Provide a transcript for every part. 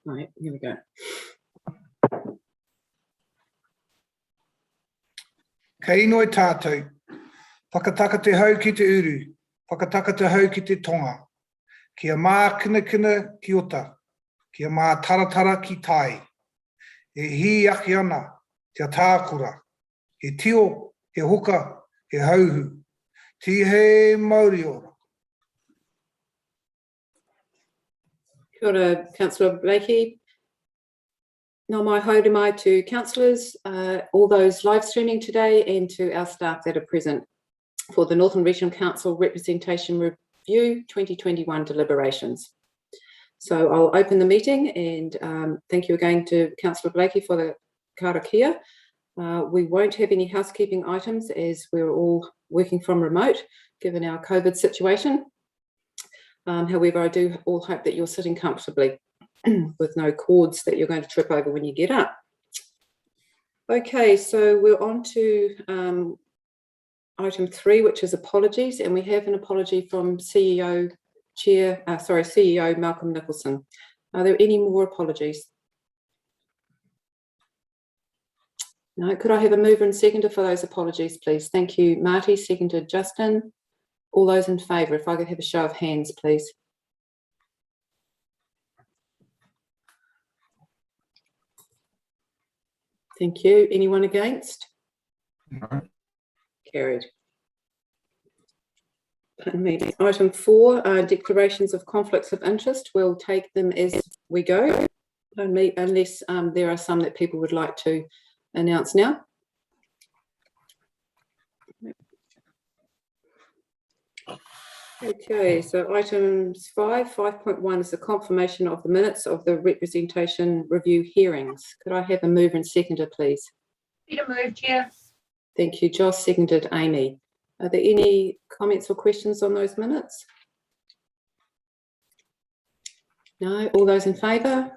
Right, here we go. Kei inoi tātou, whakataka te hau ki te uru, whakataka te hau ki te tonga, kia mā kina ki ota, kia mā taratara ki tai, e hi aki ana, te tākura, he tio, he hoka, he hauhu, ti he mauri ora. Kia ora, Councillor Blakey. Nō mai haere mai to councillors, all those live streaming today, and to our staff that are present for the Northern Regional Council Representation Review 2021 deliberations. So I'll open the meeting, and thank you again to Councillor Blakey for the karakia. We won't have any housekeeping items as we're all working from remote, given our COVID situation. However, I do all hope that you're sitting comfortably with no cords that you're going to trip over when you get up. Okay, so we're on to item 3, which is apologies, and we have an apology from CEO Malcolm Nicholson. Are there any more apologies? No, could I have a mover and seconder for those apologies, please? Thank you, Marty. Seconded, Justin. All those in favour, if I could have a show of hands, please. Thank you. Anyone against? No. Carried. Pardon me. Item 4, declarations of conflicts of interest. We'll take them as we go, pardon me, unless there are some that people would like to announce now. Okay, so items 5.1 is the confirmation of the minutes of the representation review hearings. Could I have a mover and seconder, please? Peter moved, Chair. Thank you, Josh. Seconded, Amy. Are there any comments or questions on those minutes? No. All those in favour?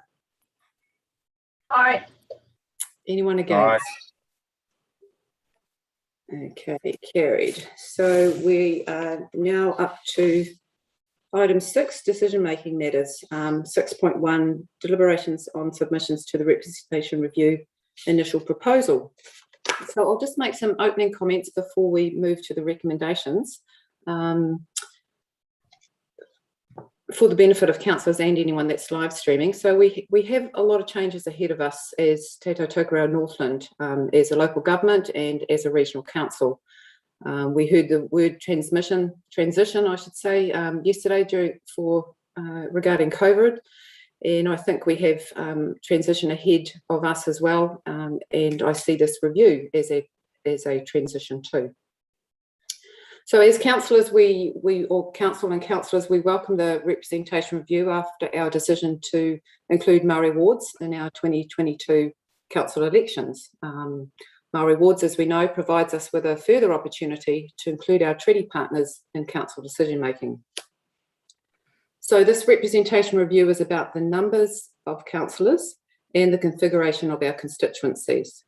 Aye. Anyone against? Okay, carried. So we are now up to item 6, decision-making matters. 6.1, deliberations on submissions to the representation review initial proposal. So I'll just make some opening comments before we move to the recommendations. For the benefit of councillors and anyone that's live streaming. So we have a lot of changes ahead of us as Te Tautokura Northland, as a local government and as a regional council. We heard the word transition, I should say, yesterday regarding COVID, and I think we have transition ahead of us as well, and I see this review as a transition too. So as councillors, council and councillors, we welcome the representation review after our decision to include Maori wards in our 2022 council elections. Maori wards, as we know, provides us with a further opportunity to include our treaty partners in council decision making. So this representation review is about the numbers of councillors and the configuration of our constituencies.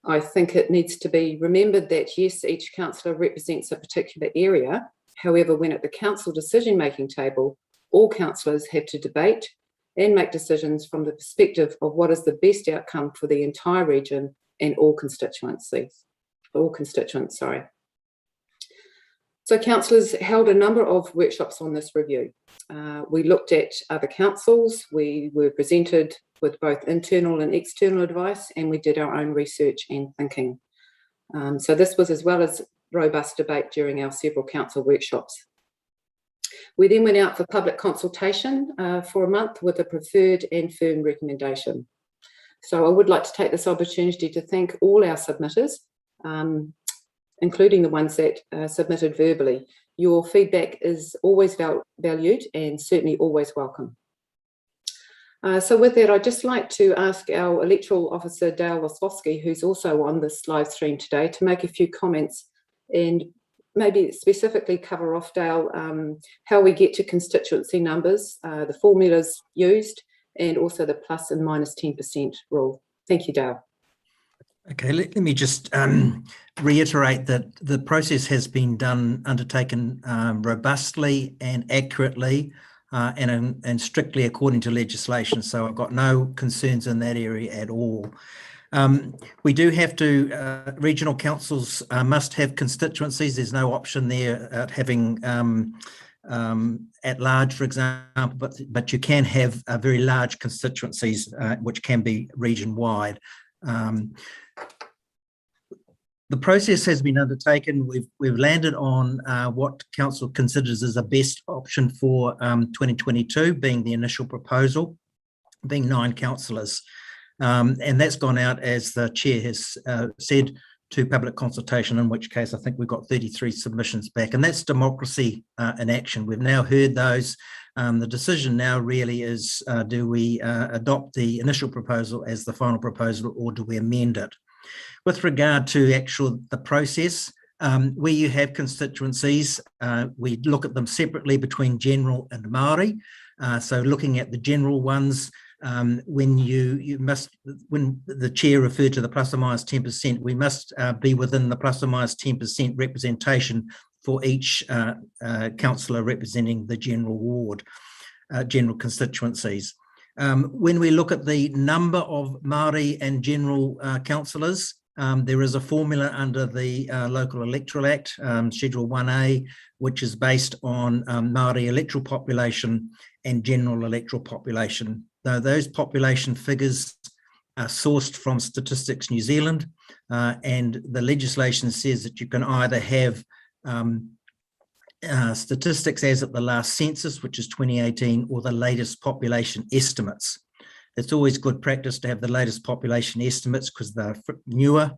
I think it needs to be remembered that yes, each councillor represents a particular area. However, when at the council decision-making table, all councillors have to debate and make decisions from the perspective of what is the best outcome for the entire region and all constituents. So councillors held a number of workshops on this review. We looked at other councils, we were presented with both internal and external advice, and we did our own research and thinking. So this was as well as robust debate during our several council workshops. We then went out for public consultation for a month with a preferred and firm recommendation. So I would like to take this opportunity to thank all our submitters, including the ones that submitted verbally. Your feedback is always valued and certainly always welcome. So with that, I'd just like to ask our electoral officer, Dale Wasowski, who's also on this live stream today, to make a few comments and maybe specifically cover off, Dale, how we get to constituency numbers, the formulas used, and also the plus and minus 10% rule. Thank you, Dale. Okay, let me just reiterate that the process has been undertaken robustly and accurately. and strictly according to legislation. So I've got no concerns in that area at all. We do have to, regional councils must have constituencies. There's no option there at having at large, for example, but you can have very large constituencies, which can be region-wide. The process has been undertaken. We've landed on what council considers as the best option for 2022, being the initial proposal, being 9 councillors. And that's gone out, as the chair has said, to public consultation, in which case I think we've got 33 submissions back, and that's democracy in action. We've now heard those. The decision now really is, do we adopt the initial proposal as the final proposal, or do we amend it? With regard to the process, where you have constituencies, we look at them separately between general and Māori. So looking at the general ones, when when the chair referred to the plus or minus 10%, we must be within the plus or minus 10% representation for each councillor representing the general ward, general constituencies. When we look at the number of Māori and general councillors, there is a formula under the Local Electoral Act, Schedule 1A, which is based on Māori electoral population and general electoral population. Now, those population figures are sourced from Statistics New Zealand, and the legislation says that you can either have statistics as at the last census, which is 2018, or the latest population estimates. It's always good practice to have the latest population estimates because they're newer,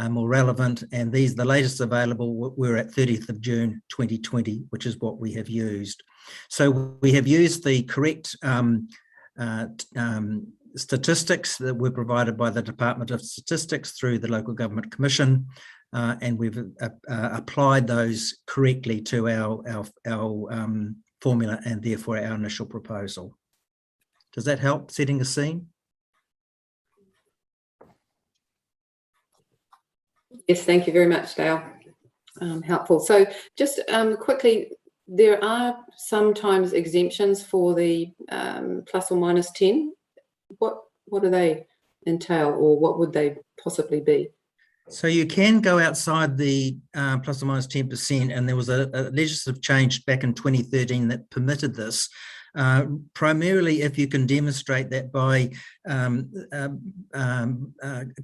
more relevant, and the latest available were at 30th of June 2020, which is what we have used. So we have used the correct statistics that were provided by the Department of Statistics through the Local Government Commission, and we've applied those correctly to our formula and therefore our initial proposal. Does that help setting the scene? Yes, thank you very much, Dale. Helpful. So just quickly, there are sometimes exemptions for the plus or minus 10. What do they entail, or what would they possibly be? So you can go outside the plus or minus 10%, and there was a legislative change back in 2013 that permitted this. Primarily if you can demonstrate that by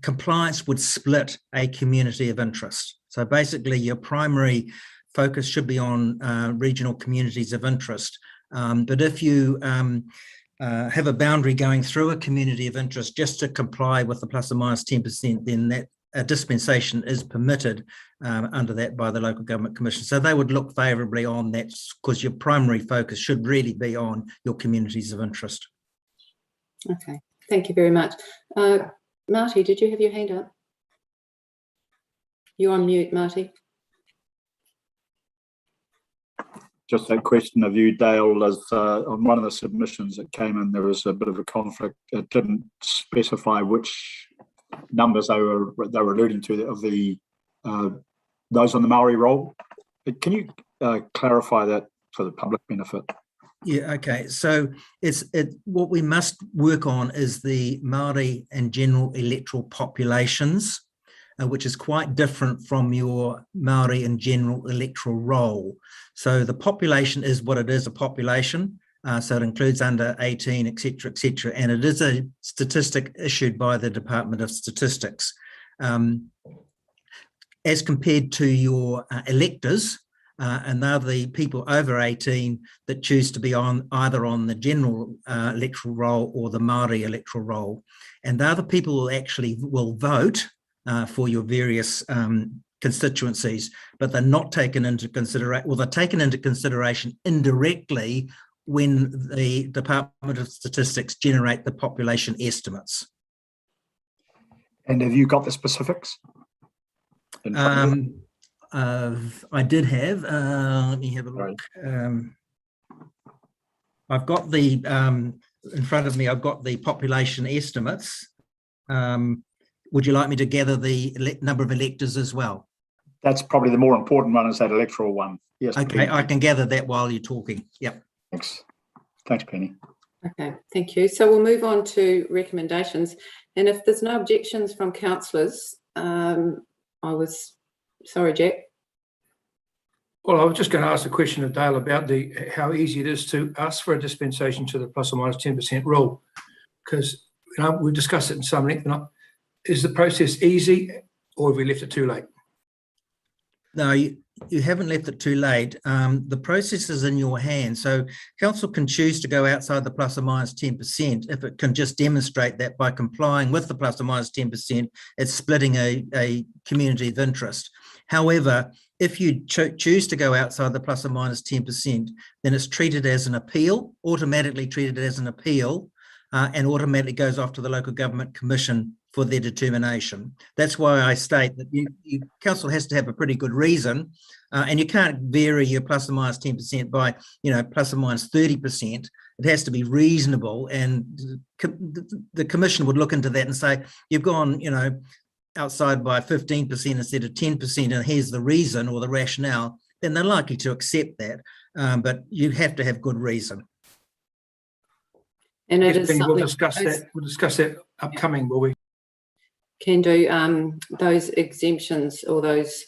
compliance would split a community of interest. So basically your primary focus should be on regional communities of interest. But if you have a boundary going through a community of interest just to comply with the plus or minus 10%, then that a dispensation is permitted under that by the Local Government Commission. So they would look favourably on that because your primary focus should really be on your communities of interest. Okay, thank you very much. Marty, did you have your hand up? You're on mute, Marty. Just that question of you, Dale, as on one of the submissions that came in, there was a bit of a conflict. It didn't specify which numbers they were alluding to of the those on the Maori roll. Can you clarify that for the public benefit? Yeah, okay. So what we must work on is the Maori and general electoral populations, which is quite different from your Maori and general electoral roll. So the population is what it is, a population. So it includes under 18, et cetera, and it is a statistic issued by the Department of Statistics. As compared to your electors, and they're the people over 18 that choose to be on either on the general electoral roll or the Māori electoral roll. And they're the people who actually will vote for your various constituencies, but they're not taken into consideration, well, they're taken into consideration indirectly when the Department of Statistics generate the population estimates. And have you got the specifics? I did have, let me have a look. I've got the, in front of me, I've got the population estimates. Would you like me to gather the number of electors as well? That's probably the more important one, is that electoral one. Yes. Okay, I can gather that while you're talking. Yep. Thanks. Thanks, Penny. Okay, thank you. So we'll move on to recommendations. And if there's no objections from councillors, sorry, Jack. Well, I was just going to ask a question of Dale about how easy it is to ask for a dispensation to the plus or minus 10% rule, because we discussed it in some length. Is the process easy, or have we left it too late? No, you haven't left it too late. The process is in your hands. So council can choose to go outside the plus or minus 10% if it can just demonstrate that by complying with the plus or minus 10%, it's splitting a community of interest. However, if you choose to go outside the plus or minus 10%, then it's treated as an appeal, automatically treated as an appeal, and automatically goes off to the local government commission for their determination. That's why I state that council has to have a pretty good reason, and you can't vary your plus or minus 10% by, plus or minus 30%. It has to be reasonable, and the commission would look into that and say, you've gone, outside by 15% instead of 10%, and here's the reason or the rationale, then they're likely to accept that. But you have to have good reason. And it is we'll discuss that. We'll discuss that upcoming, will we? Can do those exemptions or those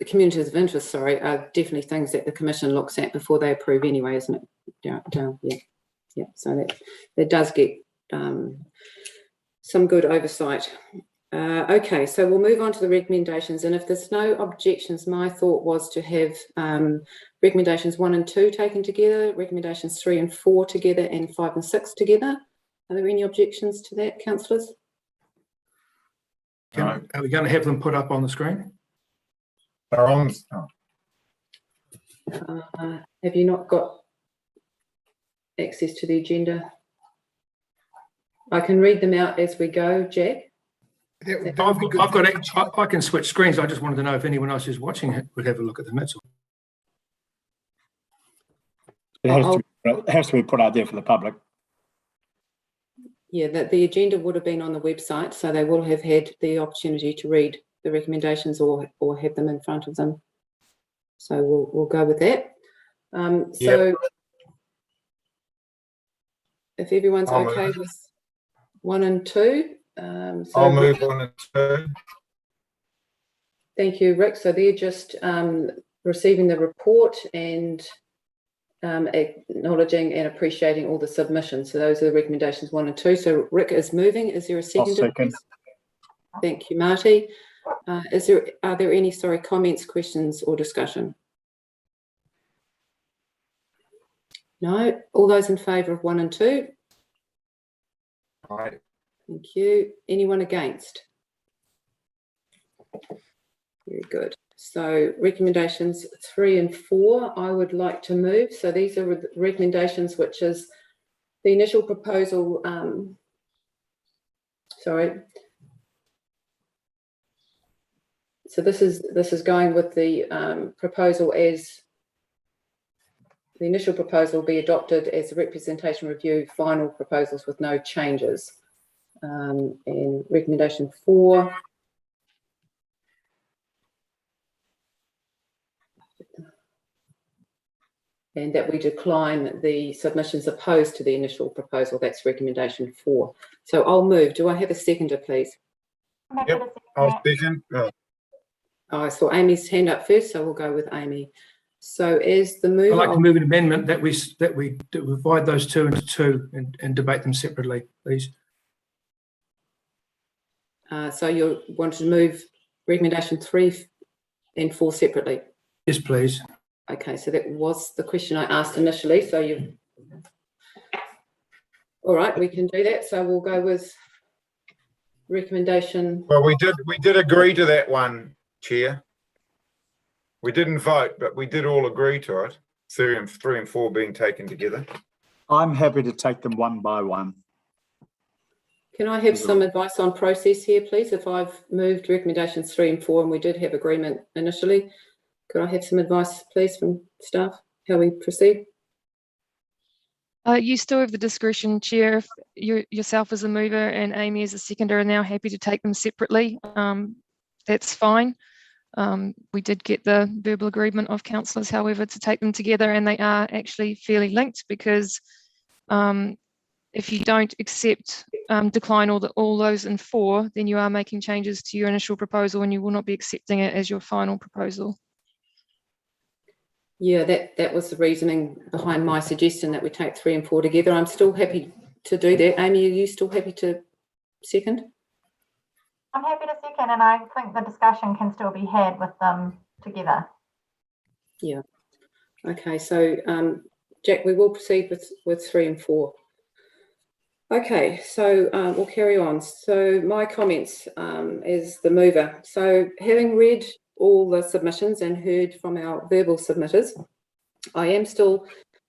communities of interest, are definitely things that the commission looks at before they approve anyway, isn't it? Yeah. So that does get some good oversight. Okay, so we'll move on to the recommendations, and if there's no objections, my thought was to have recommendations 1 and 2 taken together, recommendations 3 and 4 together, and 5 and 6 together. Are there any objections to that, councillors? Are we going to have them put up on the screen? They're on. Have you not got access to the agenda? I can read them out as we go, Jack. I can switch screens. I just wanted to know if anyone else who's watching it would have a look at them. That's all. It has to be put out there for the public. Yeah, the agenda would have been on the website, so they will have had the opportunity to read the recommendations or have them in front of them. So we'll go with that. So if everyone's okay with 1 and 2. I'll move 1 and 2. Thank you, Rick. So they're just receiving the report and acknowledging and appreciating all the submissions. So those are the recommendations 1 and 2. So Rick is moving. Is there a second? Second. Thank you, Marty. Are there any comments, questions, or discussion? No. All those in favour of 1 and 2? Aye. Thank you. Anyone against? Very good. So recommendations 3 and 4, I would like to move. So these are recommendations, which is the initial proposal. So this is going with the proposal as the initial proposal be adopted as a representation review final proposals with no changes. And recommendation 4. And that we decline the submissions opposed to the initial proposal. That's recommendation 4. So I'll move. Do I have a seconder, please? Yep, I'll second. I saw Amy's hand up first, so we'll go with Amy. So as the move, I'd like to move an amendment that we divide those 2 into 2 and debate them separately, please. So you want to move recommendation 3 and 4 separately? Yes, please. Okay, so that was the question I asked initially. So all right, we can do that. So we'll go with recommendation. Well, we did agree to that one, Chair. We didn't vote, but we did all agree to it. 3 and 4 being taken together. I'm happy to take them one by one. Can I have some advice on process here, please? If I've moved recommendations 3 and 4 and we did have agreement initially, could I have some advice, please, from staff, how we proceed? You still have the discretion, Chair, if yourself as a mover and Amy as a seconder are now happy to take them separately. That's fine. We did get the verbal agreement of councillors, however, to take them together, and they are actually fairly linked, because if you don't accept, decline all those in 4, then you are making changes to your initial proposal, and you will not be accepting it as your final proposal. Yeah, that was the reasoning behind my suggestion that we take 3 and 4 together. I'm still happy to do that. Amy, are you still happy to second? I'm happy to second, and I think the discussion can still be had with them together. Yeah. Okay, so Jack, we will proceed with 3 and 4. Okay, so we'll carry on. So my comments as the mover. So having read all the submissions and heard from our verbal submitters, I am still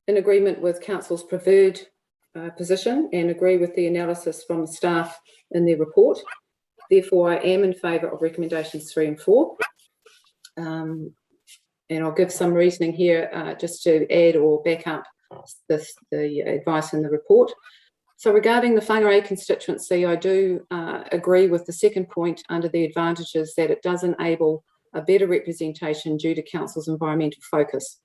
in agreement with Council's preferred position and agree with the analysis from the staff in their report. Therefore, I am in favour of recommendations 3 and 4. And I'll give some reasoning here just to add or back up the advice in the report. So regarding the whangarei constituency, I do agree with the second point under the advantages that it does enable a better representation due to Council's environmental focus.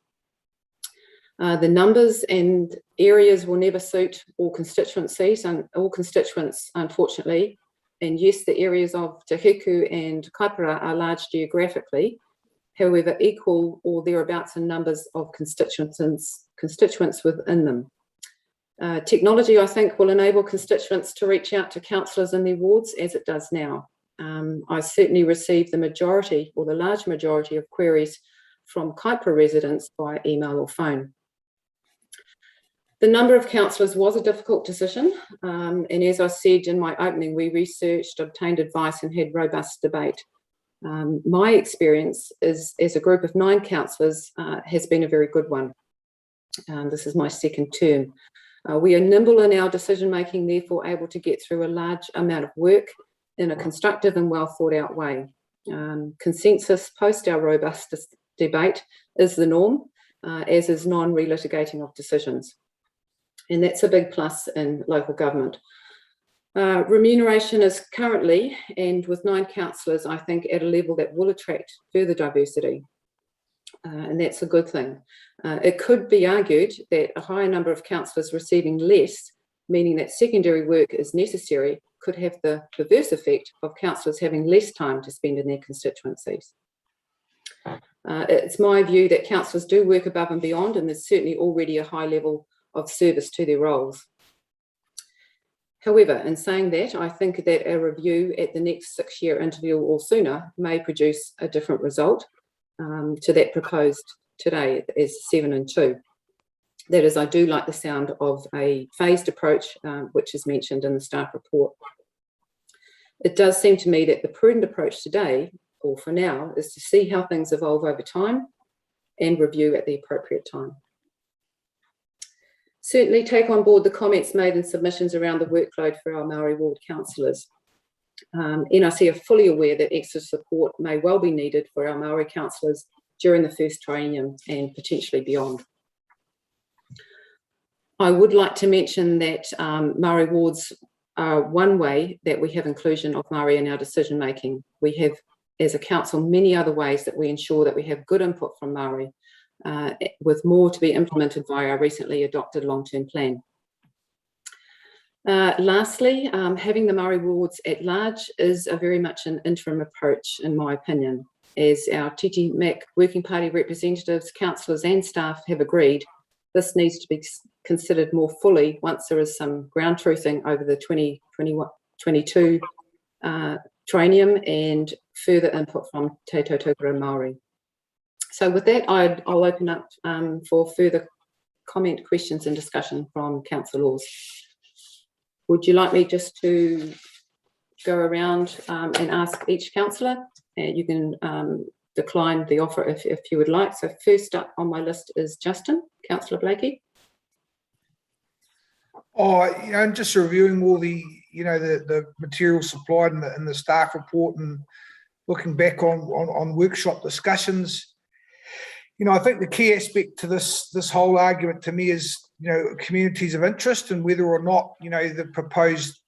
The numbers and areas will never suit all constituencies and all constituents, unfortunately. And yes, the areas of Te Hiku and Kaipara are large geographically, however, equal or thereabouts in numbers of constituents within them. Technology, I think, will enable constituents to reach out to councillors in their wards as it does now. I certainly received the majority or the large majority of queries from Kaipara residents by email or phone. The number of councillors was a difficult decision, and as I said in my opening, we researched, obtained advice and had robust debate. My experience is, as a group of 9 councillors has been a very good one. This is my second term. We are nimble in our decision making, therefore able to get through a large amount of work in a constructive and well thought out way. Consensus post our robust debate is the norm, as is non-relitigating of decisions. And that's a big plus in local government. Remuneration is currently, and with 9 councillors, I think at a level that will attract further diversity. And that's a good thing. It could be argued that a higher number of councillors receiving less, meaning that secondary work is necessary, could have the perverse effect of councillors having less time to spend in their constituencies. It's my view that councillors do work above and beyond, and there's certainly already a high level of service to their roles. However, in saying that, I think that a review at the next 6-year interval or sooner may produce a different result to that proposed today as 7 and 2. That is, I do like the sound of a phased approach, which is mentioned in the staff report. It does seem to me that the prudent approach today, or for now, is to see how things evolve over time and review at the appropriate time. Certainly take on board the comments made in submissions around the workload for our Maori ward councillors. NRC are fully aware that extra support may well be needed for our Maori councillors during the first triennium and potentially beyond. I would like to mention that Maori wards are one way that we have inclusion of Maori in our decision making. We have, as a council, many other ways that we ensure that we have good input from Maori, with more to be implemented via our recently adopted long-term plan. Lastly, having the Maori wards at large is a very much an interim approach, in my opinion. As our Titi Mac Working Party representatives, councillors and staff have agreed, this needs to be considered more fully once there is some ground truthing over the 2021-22 triennium and further input from Te Tautokura Māori. So with that, I'll open up for further comment, questions and discussion from councillors. Would you like me just to go around and ask each councillor? You can decline the offer if you would like. So first up on my list is Justin, Councillor Blakey. Oh, you know, just reviewing all the, you know, the material supplied in the staff report and looking back on workshop discussions. You know, I think the key aspect to this whole argument to me is, you know, communities of interest and whether or not, you know, the proposed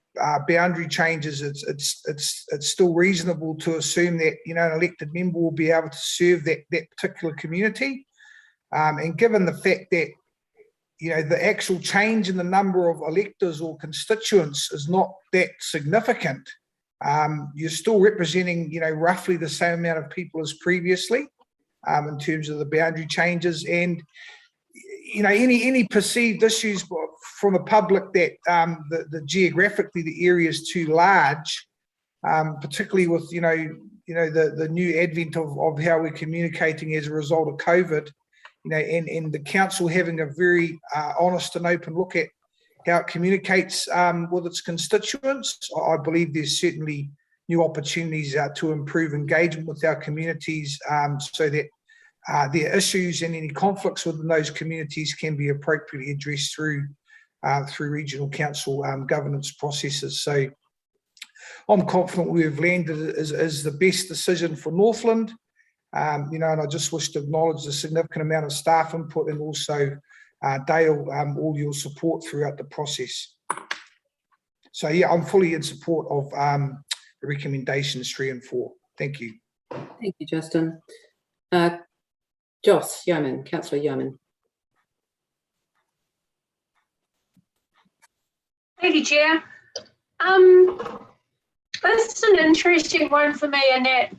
boundary changes, it's still reasonable to assume that, you know, an elected member will be able to serve that particular community. And given the fact that, you know, the actual change in the number of electors or constituents is not that significant, you're still representing, you know, roughly the same amount of people as previously, in terms of the boundary changes. And, you know, any perceived issues from the public that the geographically the area is too large, particularly with, you know, the new advent of how we're communicating as a result of COVID, you know, and the council having a very honest and open look at how it communicates with its constituents. I believe there's certainly new opportunities to improve engagement with our communities, so that their issues and any conflicts within those communities can be appropriately addressed through regional council governance processes. So I'm confident we've landed as the best decision for Northland. You know, and I just wish to acknowledge the significant amount of staff input and also Dale, all your support throughout the process. So yeah, I'm fully in support of the recommendations 3 and 4. Thank you. Thank you, Justin. Joss Yeoman, Councillor Yeoman. Thank you, Chair. This is an interesting one for me in that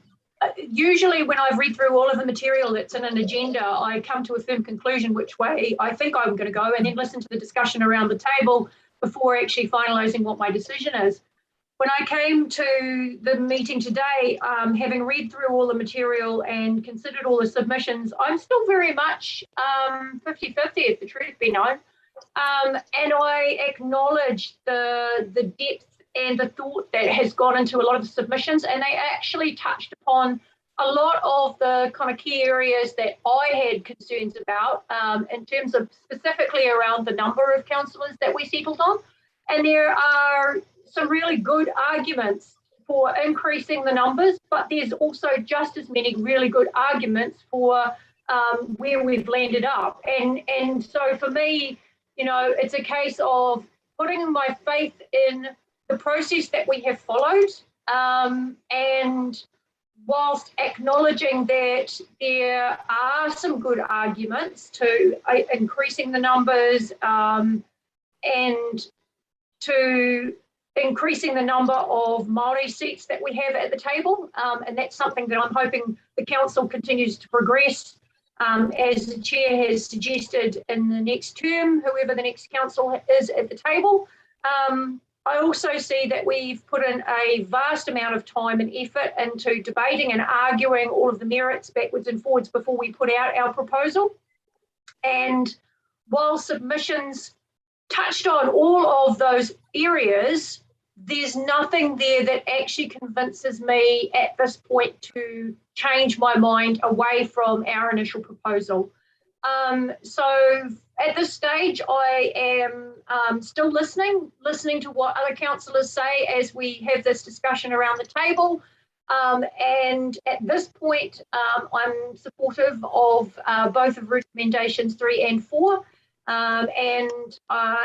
usually when I've read through all of the material that's in an agenda, I come to a firm conclusion which way I think I'm going to go, and then listen to the discussion around the table before actually finalising what my decision is. When I came to the meeting today, having read through all the material and considered all the submissions, I'm still very much 50-50, if the truth be known. And I acknowledge the depth and the thought that has gone into a lot of the submissions, and they actually touched upon a lot of the kind of key areas that I had concerns about, in terms of specifically around the number of councillors that we settled on. And there are some really good arguments for increasing the numbers, but there's also just as many really good arguments for where we've landed up. And so for me, you know, it's a case of putting my faith in the process that we have followed, and whilst acknowledging that there are some good arguments to increasing the numbers, and to increasing the number of Māori seats that we have at the table, and that's something that I'm hoping the council continues to progress, as the chair has suggested in the next term, whoever the next council is at the table. I also see that we've put in a vast amount of time and effort into debating and arguing all of the merits backwards and forwards before we put out our proposal. And while submissions touched on all of those areas, there's nothing there that actually convinces me at this point to change my mind away from our initial proposal. So at this stage, I am still listening to what other councillors say as we have this discussion around the table. And at this point, I'm supportive of both of recommendations 3 and 4. And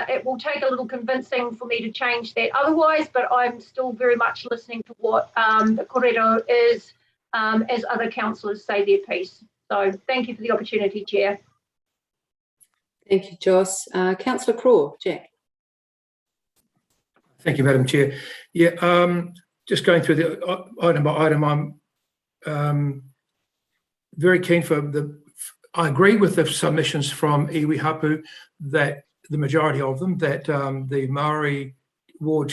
it will take a little convincing for me to change that otherwise, but I'm still very much listening to what the kōrero is as other councillors say their piece. So thank you for the opportunity, Chair. Thank you, Joss. Councillor Craw, Jack. Thank you, Madam Chair. Yeah, just going through the item by item, I'm very keen for I agree with the submissions from iwi hapu, that the majority of them, that the Māori ward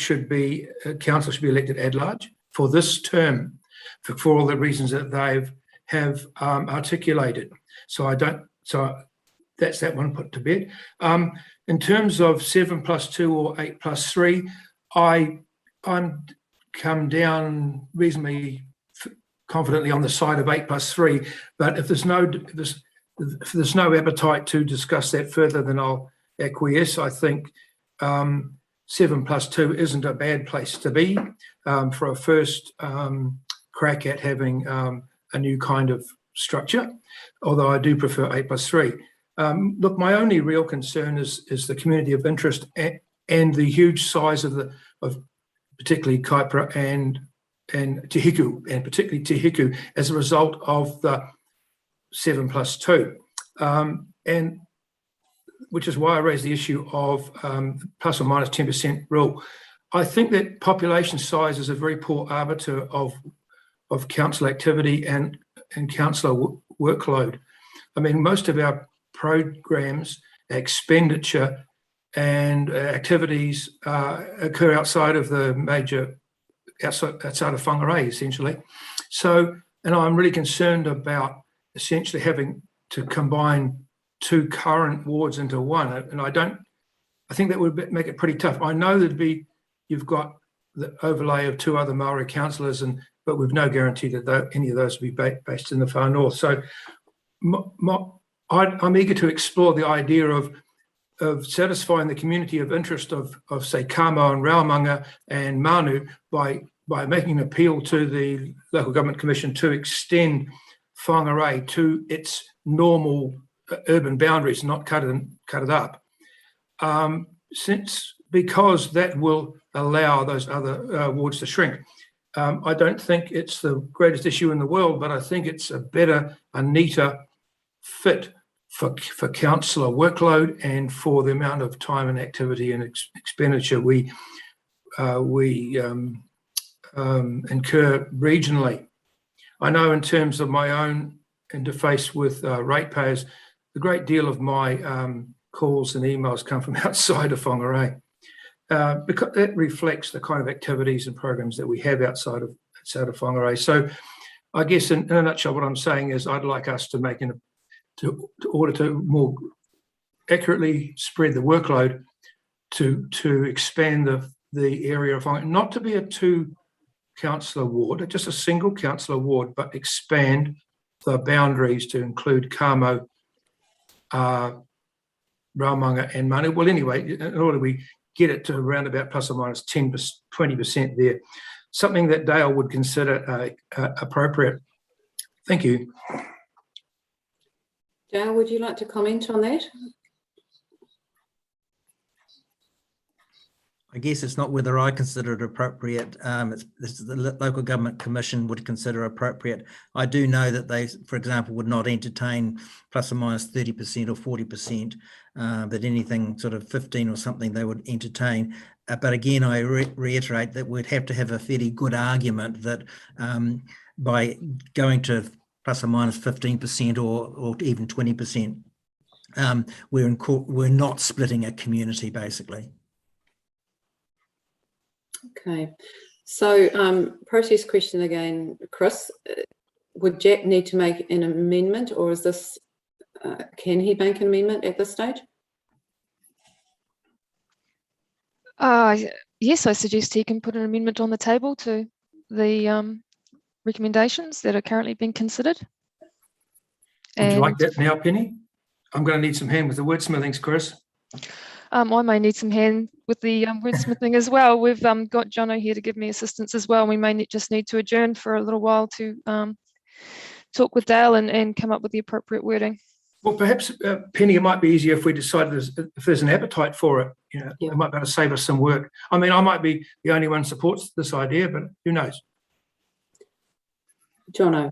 council should be elected at large for this term, for all the reasons that have articulated. So that's that one put to bed. In terms of 7+2 or 8+3, I'm come down reasonably confidently on the side of 8+3, but if there's no appetite to discuss that further, then I'll acquiesce. I think 7+2 isn't a bad place to be for a first crack at having a new kind of structure, although I do prefer 8+3. Look, my only real concern is the community of interest and the huge size of particularly Kaipara and Te and particularly Te Hiku, as a result of the 7+2. And which is why I raised the issue of plus or minus 10% rule. I think that population size is a very poor arbiter of council activity and councillor workload. I mean, most of our programs, expenditure and activities occur outside of the major, outside of whangarei, essentially. So, and I'm really concerned about essentially having to combine 2 current wards into one, and I think that would make it pretty tough. I know you've got the overlay of 2 other Maori councillors, but we've no guarantee that any of those will be based in the far north. So I'm eager to explore the idea of satisfying the community of interest of say Kamo and Raumanga and Manu by making an appeal to the Local Government Commission to extend whangarei to its normal urban boundaries, not cut it up, because that will allow those other wards to shrink. I don't think it's the greatest issue in the world, but I think it's a neater fit for councillor workload and for the amount of time and activity and expenditure we incur regionally. I know in terms of my own interface with ratepayers, a great deal of my calls and emails come from outside of whangarei, because that reflects the kind of activities and programs that we have outside of whangarei. So I guess in a nutshell, what I'm saying is I'd like us to make in order to more accurately spread the workload to expand the area of whangarei, not to be a 2 councillor ward, just a single councillor ward, but expand the boundaries to include Kamo, Raumanga and Manu. Well, anyway, in order we get it to around about plus or minus 20% there, something that Dale would consider appropriate. Thank you. Dale, would you like to comment on that? I guess it's not whether I consider it appropriate. It's the Local Government Commission would consider appropriate. I do know that they, for example, would not entertain plus or minus 30% or 40%, but anything sort of 15 or something they would entertain. But again, I reiterate that we'd have to have a fairly good argument that by going to plus or minus 15% or even 20%, we're not splitting a community, basically. Okay, so process question again, Chris. Would Jack need to make an amendment, or is this, can he make an amendment at this stage? Yes, I suggest he can put an amendment on the table to the recommendations that are currently being considered. Would you like that now, Penny? I'm going to need some hand with the wordsmithings, Chris. I may need some hand with the wordsmithing as well. We've got Jono here to give me assistance as well. We may just need to adjourn for a little while to talk with Dale and come up with the appropriate wording. Well, perhaps, Penny, it might be easier if we decided if there's an appetite for it. You know, it might be able to save us some work. I mean, I might be the only one who supports this idea, but who knows? Jono.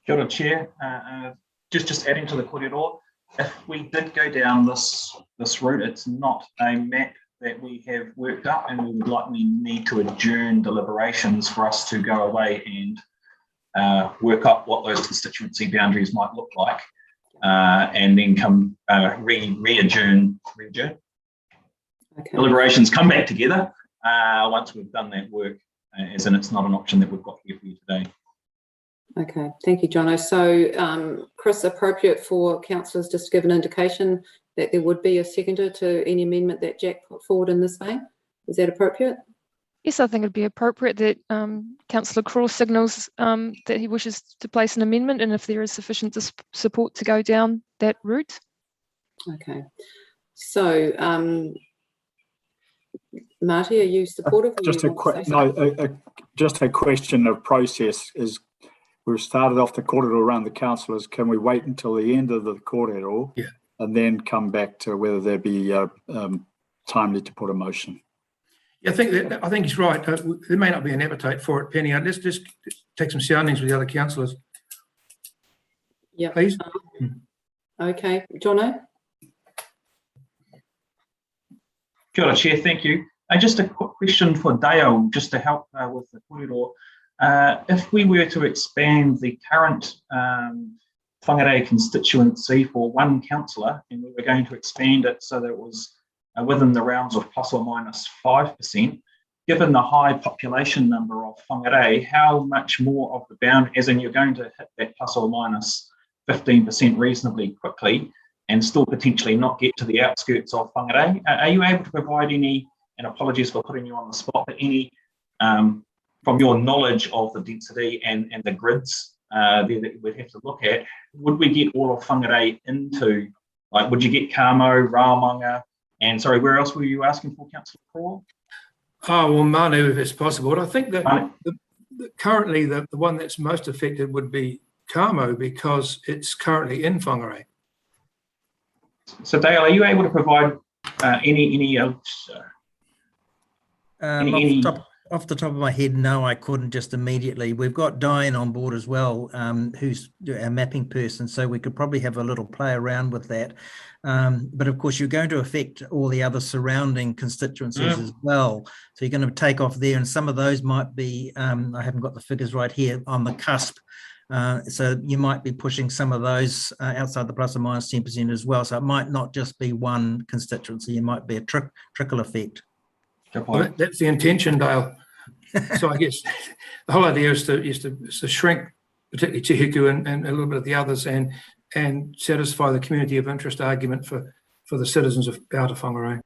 Kia ora, Chair. Just adding to the kōrero, if we did go down this route, it's not a map that we have worked up, and we would likely need to adjourn deliberations for us to go away and work up what those constituency boundaries might look like, and then come re-adjourn. Okay. Deliberations come back together once we've done that work, as in it's not an option that we've got here for you today. Okay, thank you, Jono. So, Chris, appropriate for councillors just to give an indication that there would be a seconder to any amendment that Jack put forward in this vein? Is that appropriate? Yes, I think it'd be appropriate that Councillor Cross signals that he wishes to place an amendment, and if there is sufficient support to go down that route. Okay, so Marty, are you supportive? Just a question of process is. We've started off the kōrero around the councillors. Can we wait until the end of the kōrero and then come back to whether there be timely to put a motion? I think he's right. There may not be an appetite for it, Penny. Let's just take some soundings with the other councillors. Yeah. Please. Okay, Jono. Kia ora, Chair, thank you. Just a quick question for Dale, just to help with the kōrero. If we were to expand the current whangarei constituency for one councillor, and we were going to expand it so that it was within the realms of plus or minus 5%, given the high population number of whangarei, how much more of the bound, as in you're going to hit that plus or minus 15% reasonably quickly and still potentially not get to the outskirts of whangarei? Are you able to provide any, and apologies for putting you on the spot, but any, from your knowledge of the density and the grids there that we'd have to look at, would we get all of whangarei into, like, would you get Kamo, Raumanga, and sorry, where else were you asking for, Councillor Crowell? Oh, well, Manu, if it's possible. I think that currently the one that's most affected would be Kamo, because it's currently in whangarei. So Dale, are you able to provide any Off the top of my head, no, I couldn't just immediately. We've got Diane on board as well, who's our mapping person, so we could probably have a little play around with that. But of course, you're going to affect all the other surrounding constituencies as well. So you're going to take off there, and some of those might be, I haven't got the figures right here, on the cusp. So you might be pushing some of those outside the plus or minus 10% as well. So it might not just be one constituency, it might be a trickle effect. Well, that's the intention, Dale. So I guess the whole idea is to shrink, particularly Te Hiku and a little bit of the others, and satisfy the community of interest argument for the citizens of Outer Whangarei.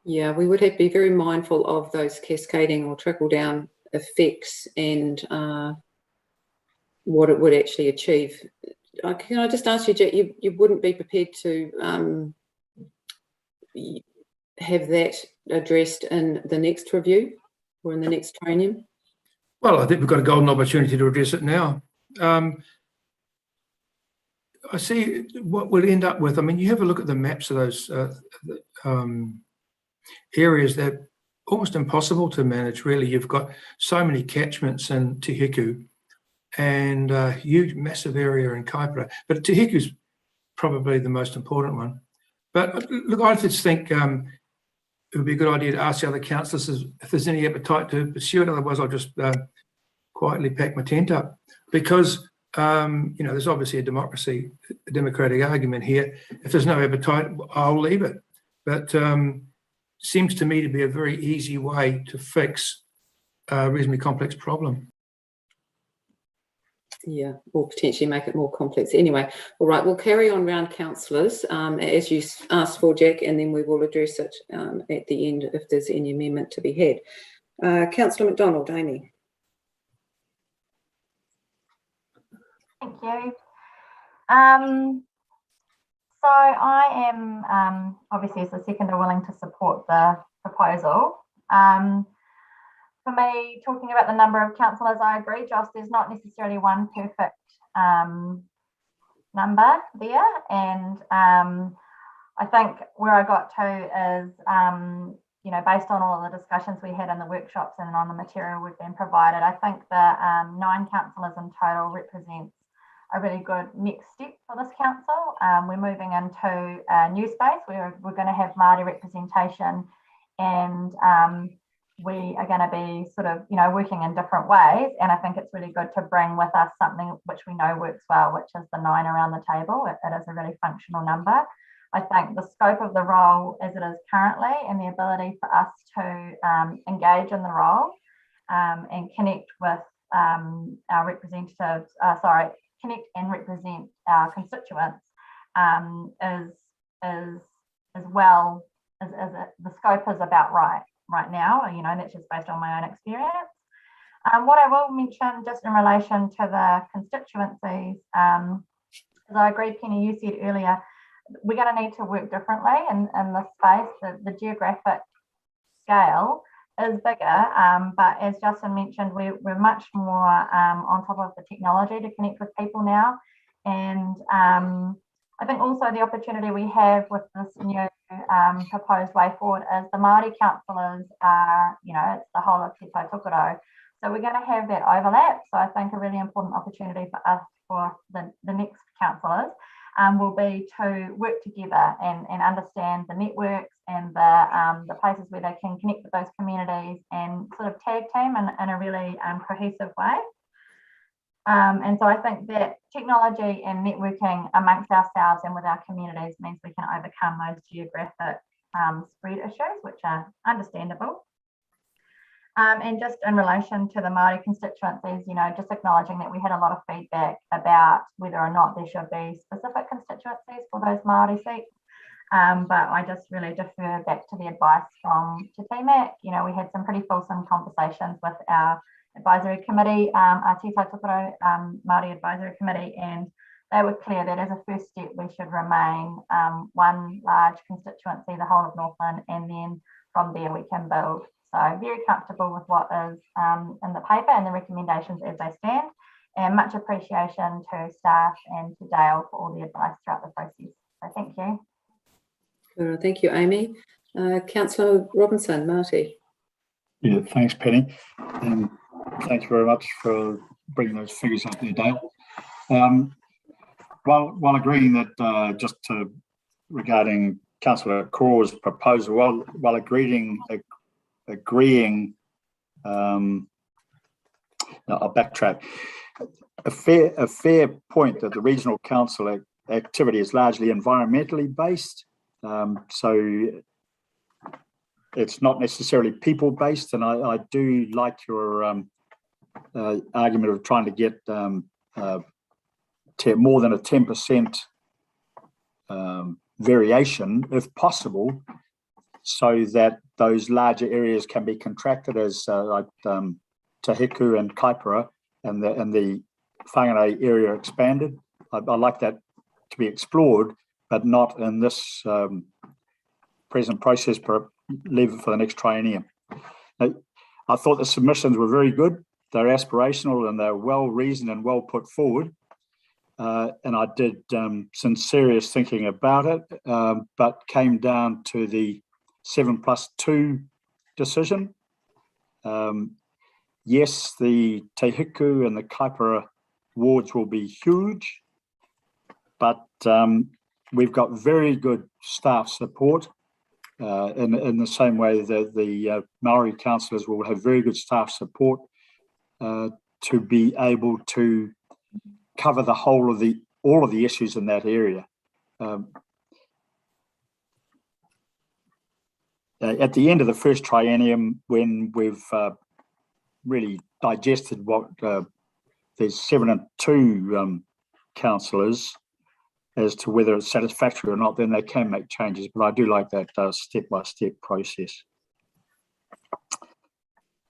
Yeah, we would have to be very mindful of those cascading or trickle down effects and what it would actually achieve. Can I just ask you, Jack, you wouldn't be prepared to have that addressed in the next review or in the next training? Well, I think we've got a golden opportunity to address it now. I see what we'll end up with. I mean, you have a look at the maps of those areas that are almost impossible to manage, really. You've got so many catchments in Te Hiku and a huge, massive area in Kaipara. But Te Hiku's probably the most important one. But look, I just think it would be a good idea to ask the other councillors if there's any appetite to pursue it. Otherwise, I'll just quietly pack my tent up. Because, there's obviously a democratic argument here. If there's no appetite, I'll leave it. But seems to me to be a very easy way to fix a reasonably complex problem. Yeah, or potentially make it more complex. Anyway, all right, we'll carry on round councillors as you asked for, Jack, and then we will address it at the end if there's any amendment to be had. Councillor McDonald, Amy. Thank you. So I am obviously as the seconder willing to support the proposal. For me, talking about the number of councillors, I agree, Joss, there's not necessarily one perfect number there. And I think where I got to is, based on all of the discussions we had in the workshops and on the material we've been provided, I think the 9 councillors in total represents a really good next step for this council. We're moving into a new space where we're going to have Māori representation, and we are going to be sort of, working in different ways. And I think it's really good to bring with us something which we know works well, which is the 9 around the table. It is a really functional number. I think the scope of the role as it is currently, and the ability for us to engage in the role and connect with our representatives, connect and represent our constituents is well, the scope is about right now, and that's just based on my own experience. What I will mention just in relation to the constituencies, as I agree, Penny, you said earlier, we're going to need to work differently in this space. The geographic scale is bigger, but as Justin mentioned, we're much more on top of the technology to connect with people now. And I think also the opportunity we have with this new proposed way forward is the Māori councillors are, it's the whole of Te Tai Tokoro. So we're going to have that overlap. So I think a really important opportunity for us, for the next councillors, will be to work together and understand the networks and the places where they can connect with those communities and sort of tag team in a really cohesive way. And so I think that technology and networking amongst ourselves and with our communities means we can overcome those geographic spread issues, which are understandable. And just in relation to the Māori constituencies, just acknowledging that we had a lot of feedback about whether or not there should be specific constituencies for those Māori seats. But I just really defer back to the advice from Te TMAC. We had some pretty fulsome conversations with our advisory committee, our Te Tai Tokoro Māori Advisory Committee, and they were clear that as a first step we should remain one large constituency, the whole of Northland, and then from there we can build. So very comfortable with what is in the paper and the recommendations as they stand, and much appreciation to staff and to Dale for all the advice throughout the process. So thank you. Thank you, Amy. Councillor Robinson, Marty. Yeah, thanks, Penny. And thank you very much for bringing those figures up there, Dale. While agreeing that regarding Councillor Core's proposal, while agreeing, I'll backtrack. A fair point that the regional council activity is largely environmentally based, so it's not necessarily people based, and I do like your argument of trying to get more than a 10% variation, if possible, so that those larger areas can be contracted as like Te Hiku and Kaipara, and the Whangarei area expanded. I like that to be explored, but not in this present process. Leave it for the next triennium. I thought the submissions were very good. They're aspirational and they're well reasoned and well put forward. And I did some serious thinking about it, but came down to the 7+2 decision. Yes, the Te Hiku and the Kaipara wards will be huge, but we've got very good staff support. In the same way that the Maori councillors will have very good staff support to be able to cover the whole of all of the issues in that area. At the end of the first triennium, when we've really digested what there's 7 and 2 councillors, as to whether it's satisfactory or not, then they can make changes. But I do like that step-by-step process.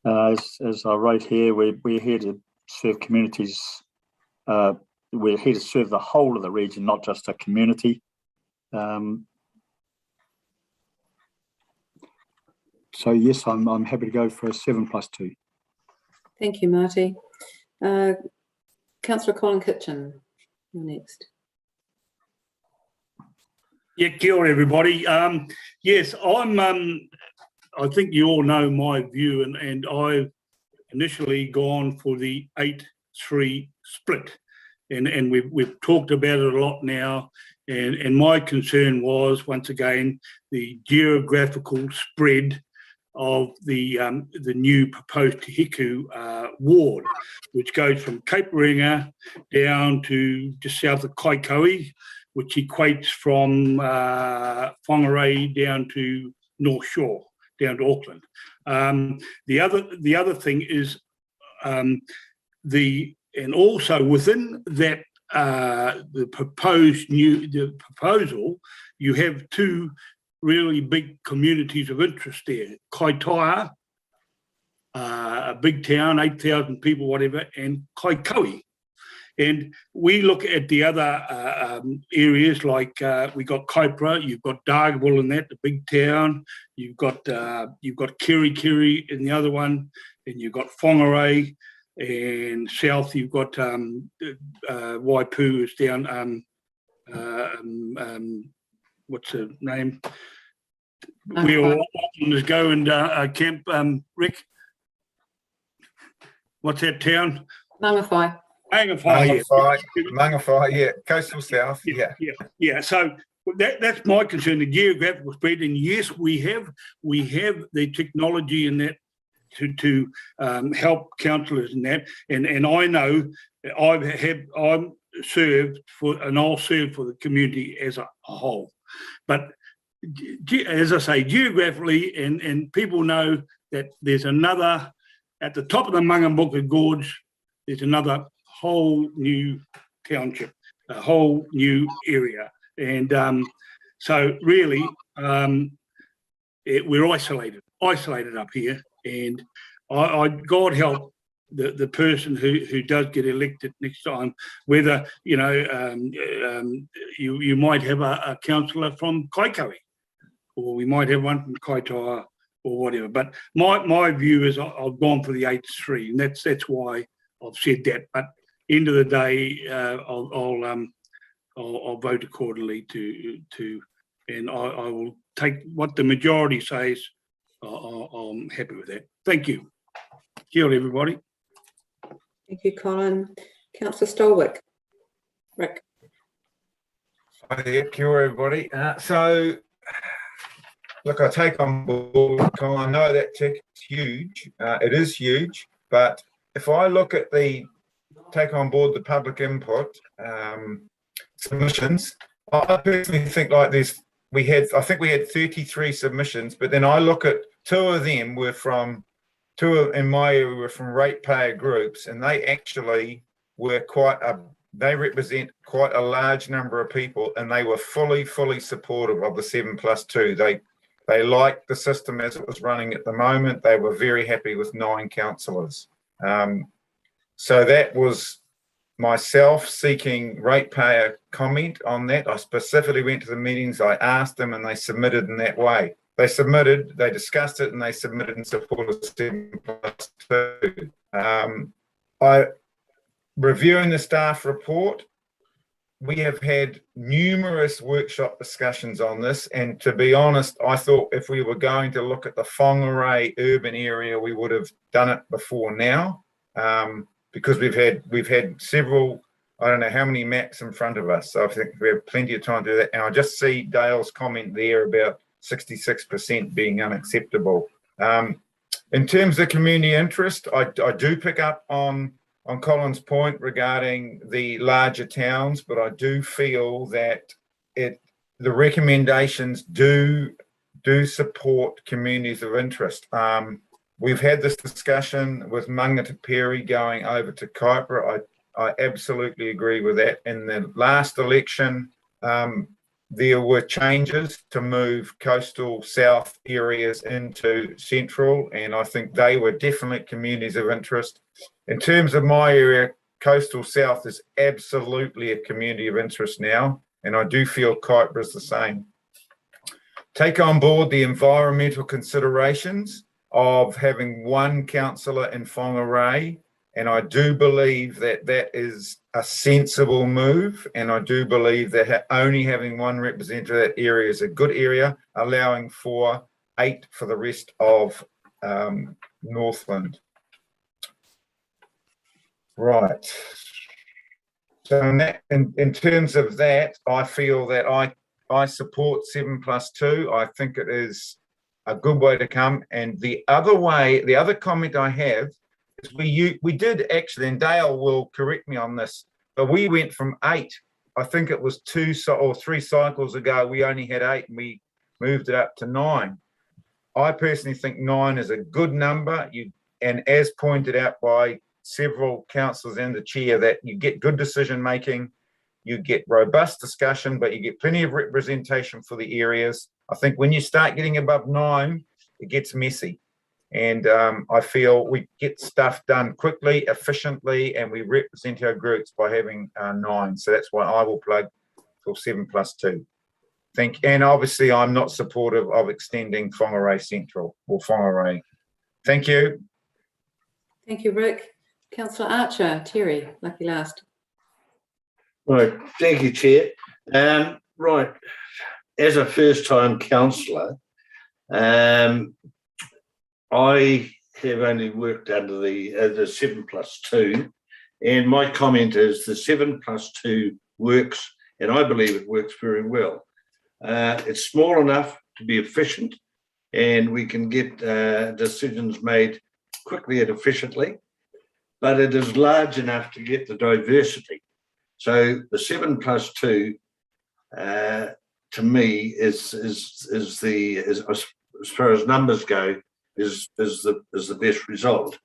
As I wrote here, we're here to serve communities. We're here to serve the whole of the region, not just a community. So yes, I'm happy to go for a 7+2. Thank you, Marty. Councillor Colin Kitchen, you're next. Yeah, kia ora, everybody. Yes, I think you all know my view, and I've initially gone for the 8-3 split, and we've talked about it a lot now. And my concern was, once again, the geographical spread of the new proposed Te Hiku ward, which goes from Cape Reinga down to just south of Kaikoui, which equates from Whangarei down to North Shore, down to Auckland. The other thing is and also within that the proposal, you have two really big communities of interest there: Kaitaia, a big town, 8,000 people, whatever, and Kaikoui. And we look at the other areas, like we got Kaipara, you've got Dargaville in that, the big town. You've got Kirikiri in the other one, and you've got Whangarei, and south you've got Waipu is down. What's the name? we all just go and camp, Rick? What's that town? Mangawhai. Mangawhai, yeah. Coastal South, Yeah. So that's my concern, the geographical spread. And yes, we have the technology in that to help councillors in that. And I know I'm served for, and I'll serve for the community as a whole. But as I say, geographically, and people know that there's another, at the top of the Mangambuka Gorge, there's another whole new township, a whole new area. And so really, we're isolated up here. And God help the person who does get elected next time, whether, you might have a councillor from Kaikohe, or we might have one from Kaitoa, or whatever. But my view is I've gone for the 8-3, and that's why I've said that. But end of the day, I'll vote accordingly and I will take what the majority says. I'm happy with that. Thank you. Kia ora, everybody. Thank you, Colin. Councillor Stolwick. Rick. Yeah, kia ora, everybody. So, look, I take on board, Colin. I know that ticket's huge. It is huge, but if I look at take on board the public input submissions, I personally think like this. I think we had 33 submissions, but then I look at two in my area were from ratepayer groups, and they actually were they represent quite a large number of people, and they were fully supportive of the 7+2. They liked the system as it was running at the moment. They were very happy with 9 councillors. So that was myself seeking ratepayer comment on that. I specifically went to the meetings, I asked them, and they submitted in that way. They discussed it, and they submitted in support of 7+2. Reviewing the staff report, we have had numerous workshop discussions on this, and to be honest, I thought if we were going to look at the Whangarei urban area, we would have done it before now, because we've had several, I don't know how many maps in front of us, so I think we have plenty of time to do that. And I just see Dale's comment there about 66% being unacceptable. In terms of community interest, I do pick up on Colin's point regarding the larger towns, but I do feel that the recommendations do support communities of interest. We've had this discussion with Mangataperi going over to Kaipara. I absolutely agree with that. In the last election, there were changes to move coastal south areas into central, and I think they were definitely communities of interest. In terms of my area, coastal south is absolutely a community of interest now, and I do feel Kaipara is the same. Take on board the environmental considerations of having 1 councillor in Whangarei, and I do believe that is a sensible move, and I do believe that only having 1 representative of that area is a good area, allowing for 8 for the rest of Northland. Right. So in terms of that, I feel that I support 7+2. I think it is a good way to come. And the other comment I have is we did actually, and Dale will correct me on this, but we went from 8. I think it was 2 or 3 cycles ago, we only had 8, and we moved it up to 9. I personally think 9 is a good number. And as pointed out by several councillors and the chair, that you get good decision making, you get robust discussion, but you get plenty of representation for the areas. I think when you start getting above 9, it gets messy. And I feel we get stuff done quickly, efficiently, and we represent our groups by having 9. So that's why I will plug for 7+2. And obviously I'm not supportive of extending Whangarei Central or Whangarei. Thank you. Thank you, Rick. Councillor Archer. Terry, lucky last. Right, thank you, Chair. Right, as a first-time councillor, I have only worked under the 7+2, and my comment is the 7+2 works, and I believe it works very well. It's small enough to be efficient, and we can get decisions made quickly and efficiently, but it is large enough to get the diversity. So the 7+2 to me is as far as numbers go is the best result.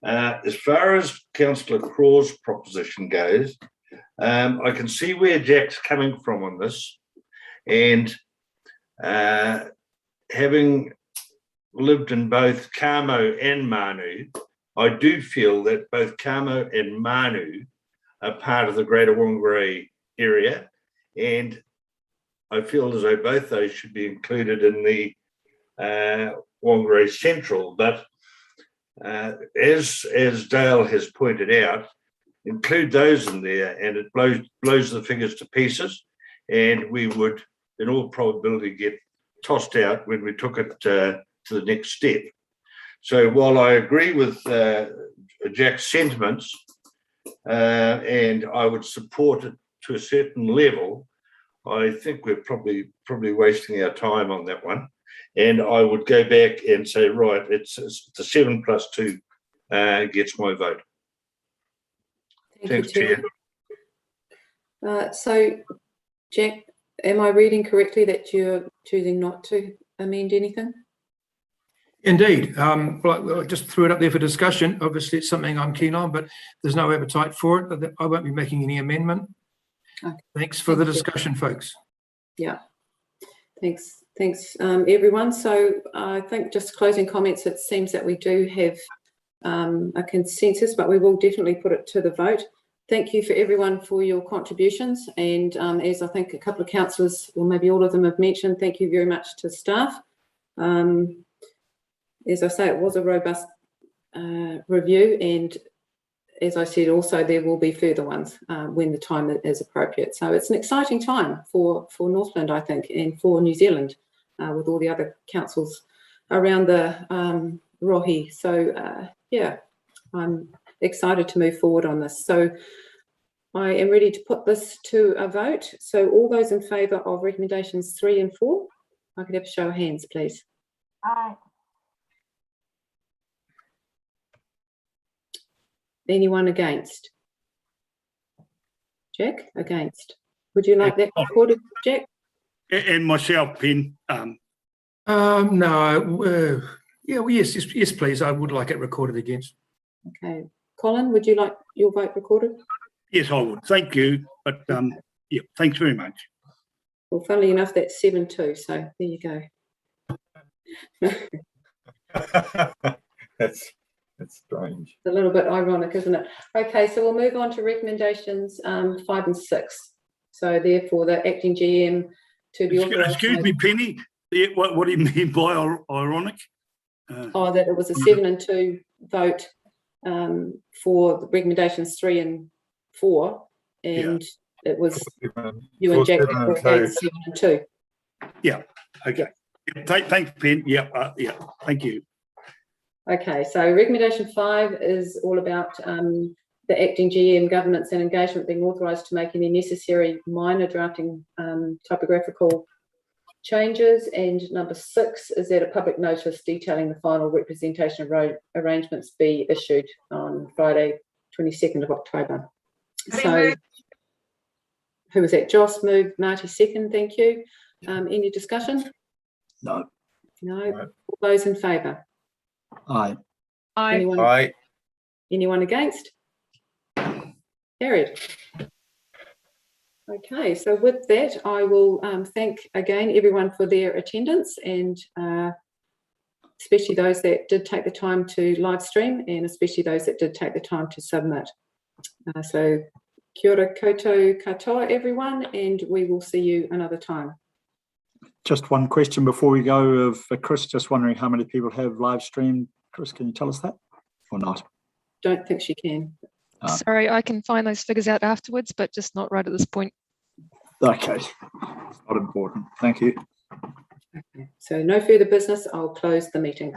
As far as Councillor Craw's proposition goes, I can see where Jack's coming from on this, and having lived in both Kamo and Manu, I do feel that both Kamo and Manu are part of the Greater Whangarei area, and I feel as though both those should be included in the Whangarei Central. But as Dale has pointed out, include those in there, and it blows the figures to pieces, and we would, in all probability, get tossed out when we took it to the next step. So while I agree with Jack's sentiments, and I would support it to a certain level, I think we're probably wasting our time on that one. And I would go back and say, right, it's the 7+2 gets my vote. Thanks, Chair. So, Jack, am I reading correctly that you're choosing not to amend anything? Indeed. Well, I just threw it up there for discussion. Obviously, it's something I'm keen on, but there's no appetite for it. I won't be making any amendment. Okay. Thanks for the discussion, folks. Yeah. Thanks, everyone. So I think just closing comments, it seems that we do have a consensus, but we will definitely put it to the vote. Thank you for everyone for your contributions. And as I think a couple of councillors, or maybe all of them have mentioned, thank you very much to staff. As I say, it was a robust review, and as I said, also there will be further ones when the time is appropriate. So it's an exciting time for Northland, I think, and for New Zealand with all the other councils around the Rohi. So yeah, I'm excited to move forward on this. So I am ready to put this to a vote. So all those in favour of recommendations 3 and 4, I could have a show of hands, please. Aye. Anyone against? Jack, against. Would you like that recorded, Jack? And myself, Pen. No. Yeah. Well, yes, please. I would like it recorded against. Okay. Colin, would you like your vote recorded? Yes, I would. Thank you. But yeah, thanks very much. Well, funnily enough, that's 7-2. So there you go. That's strange. It's a little bit ironic, isn't it? Okay, so we'll move on to recommendations 5 and 6. So therefore, the acting GM to be authorised. Excuse me, Penny. What do you mean by ironic? That it was a 7 and 2 vote for the recommendations 3 and 4, and it was you and Jack against 7 and 2. Yeah. Okay. Yeah. Thanks, Pen. Yeah. Yeah. Thank you. Okay, so recommendation 5 is all about the acting GM governance and engagement being authorised to make any necessary minor drafting typographical changes, and number 6 is that a public notice detailing the final representation arrangements be issued on Friday, 22nd of October. So, who was that? Joss moved, Marty second, thank you. Any discussion? No. No. All those in favour? Aye. Aye. Anyone against? Carried. Okay, so with that, I will thank again everyone for their attendance, and especially those that did take the time to live stream, and especially those that did take the time to submit. So kia ora koutou katoa, everyone, and we will see you another time. Just one question before we go of Chris, just wondering how many people have live streamed. Chris, can you tell us that or not? Don't think she can. Sorry, I can find those figures out afterwards, but just not right at this point. Okay, not important. Thank you. Okay. So no further business. I'll close the meeting.